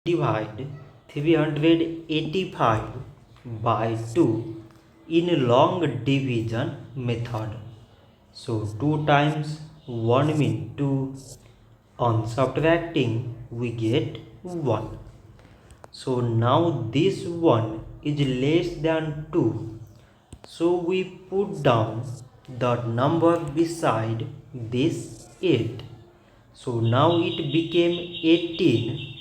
Divide 385 by 2 in long division method. So 2 times 1 means 2. On subtracting we get 1. So now this 1 is less than 2. So we put down the number beside this 8. So now it became 18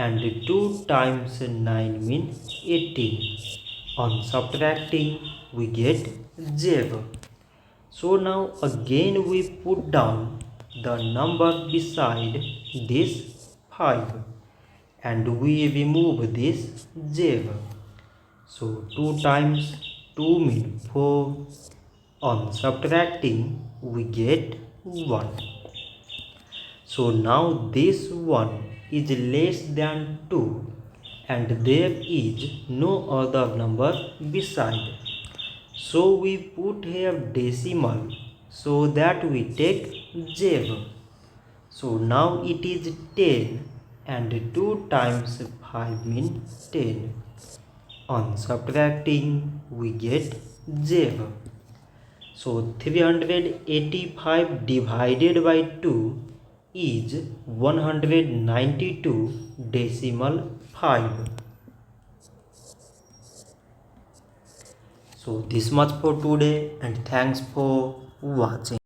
and 2 times 9 means 18. On subtracting we get 0. So now again we put down the number beside this 5 and we remove this 0. So 2 times 2 means 4. On subtracting we get 1. So now this 1 is less than 2 and there is no other number beside. So we put here decimal so that we take 0. So now it is 10 and 2 times 5 means 10. On subtracting we get 0. So 385 divided by 2 is 192 decimal 5. So this much for today and thanks for watching.